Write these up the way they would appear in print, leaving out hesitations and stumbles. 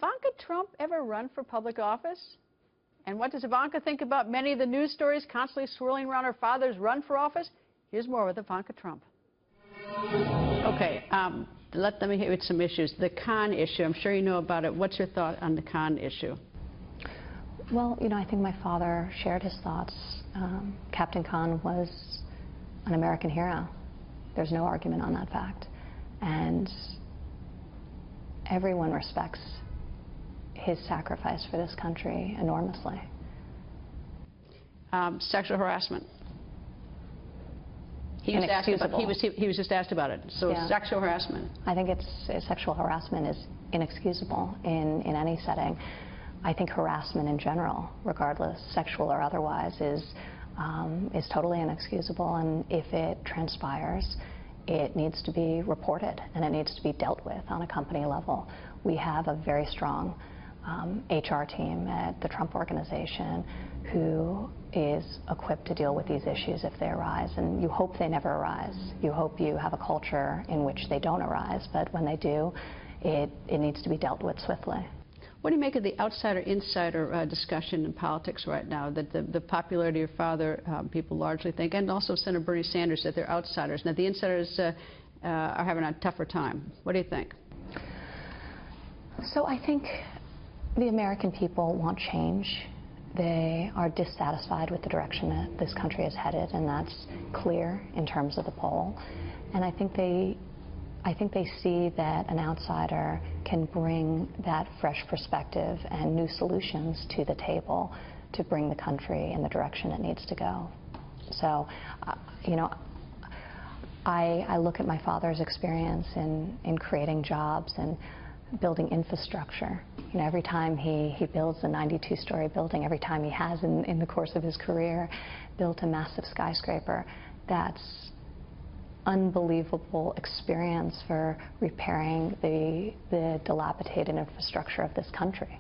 Ivanka Trump ever run for public office? And what does Ivanka think about many of the news stories constantly swirling around her father's run for office? Here's more with Ivanka Trump. Okay, let me hit with some issues. The Khan issue, I'm sure you know about it. What's your thought on the Khan issue? Well, you know, I think my father shared his thoughts. Captain Khan was an American hero. There's no argument on that fact. And everyone respects his sacrifice for this country enormously. Sexual harassment. He was just asked about it. So yeah. Sexual harassment. I think sexual harassment is inexcusable in any setting. I think harassment in general, regardless, sexual or otherwise, is totally inexcusable. And if it transpires, it needs to be reported and it needs to be dealt with on a company level. We have a very strong HR team at the Trump Organization who is equipped to deal with these issues if they arise. And you hope they never arise. You hope you have a culture in which they don't arise. But when they do, it needs to be dealt with swiftly. What do you make of the outsider-insider discussion in politics right now, that the popularity of your father, people largely think, and also Senator Bernie Sanders, that they're outsiders? Now, the insiders are having a tougher time. What do you think? So I think the American people want change. They are dissatisfied with the direction that this country is headed, and that's clear in terms of the poll. And I think they see that an outsider can bring that fresh perspective and new solutions to the table to bring the country in the direction it needs to go. So, you know, I look at my father's experience in creating jobs and building infrastructure. You know, every time he builds a 92-story building, every time he has in the course of his career built a massive skyscraper, that's unbelievable experience for repairing the dilapidated infrastructure of this country.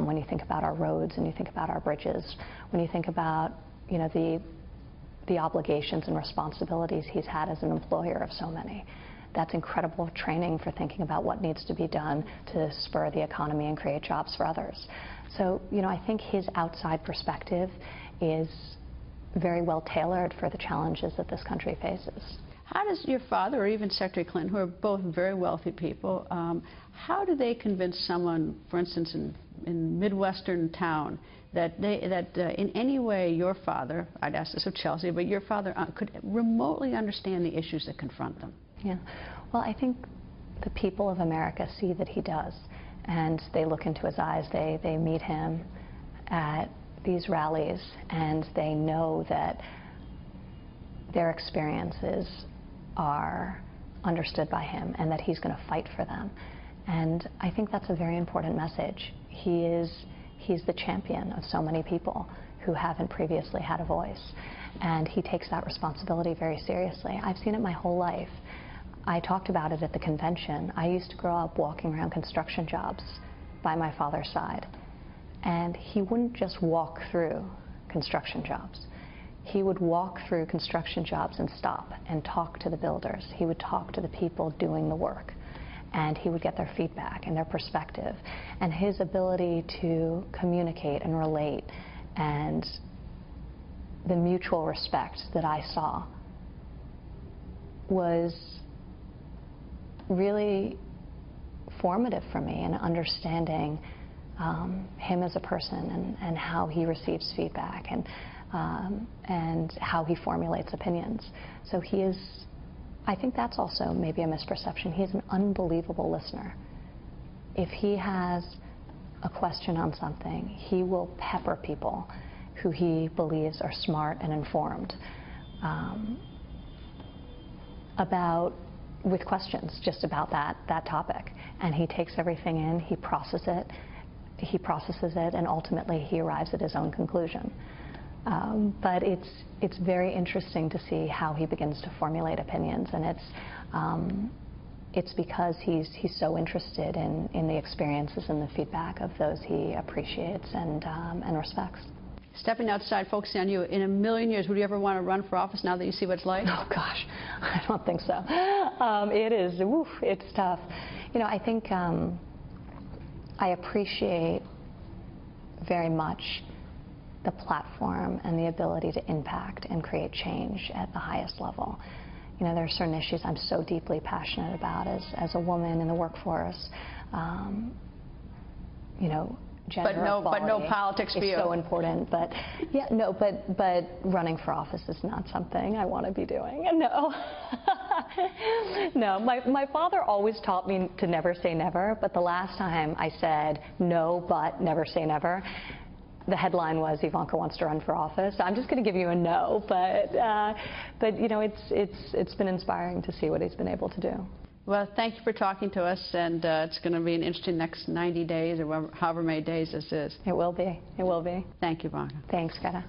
When you think about our roads and you think about our bridges, when you think about, you know, the obligations and responsibilities he's had as an employer of so many, that's incredible training for thinking about what needs to be done to spur the economy and create jobs for others. So, you know, I think his outside perspective is very well tailored for the challenges that this country faces. How does your father, or even Secretary Clinton, who are both very wealthy people, how do they convince someone, for instance, in Midwestern town, that in any way your father, I'd ask this of Chelsea, but your father could remotely understand the issues that confront them? Yeah. Well, I think the people of America see that he does, and they look into his eyes. They meet him at these rallies, and they know that their experiences are understood by him and that he's going to fight for them. And I think that's a very important message. He's the champion of so many people who haven't previously had a voice, and he takes that responsibility very seriously. I've seen it my whole life. I talked about it at the convention. I used to grow up walking around construction jobs by my father's side, and he wouldn't just walk through construction jobs. He would walk through construction jobs and stop and talk to the builders. He would talk to the people doing the work, and he would get their feedback and their perspective. And his ability to communicate and relate, and the mutual respect that I saw, was really formative for me in understanding him as a person and how he receives feedback and how he formulates opinions. So he is, I think that's also maybe a misperception. He's an unbelievable listener. If he has a question on something, he will pepper people who he believes are smart and informed with questions just about that topic. And he takes everything in, he processes it, and ultimately he arrives at his own conclusion. But it's very interesting to see how he begins to formulate opinions, and it's because he's so interested in the experiences and the feedback of those he appreciates and respects. Stepping outside, focusing on you, in a million years, would you ever want to run for office now that you see what it's like? Oh gosh, I don't think so. It is, it's tough. You know, I think I appreciate very much the platform and the ability to impact and create change at the highest level. You know, there are certain issues I'm so deeply passionate about as a woman in the workforce. You know, gender equality but no politics for you. is so important. But yeah, no, but running for office is not something I want to be doing. No, no. My father always taught me to never say never. But the last time I said no, but never say never, the headline was Ivanka wants to run for office. I'm just going to give you a no, but you know, it's been inspiring to see what he's been able to do. Well, thank you for talking to us, and it's going to be an interesting next 90 days or however many days this is. It will be. It will be. Thank you, Ivanka. Thanks, Greta.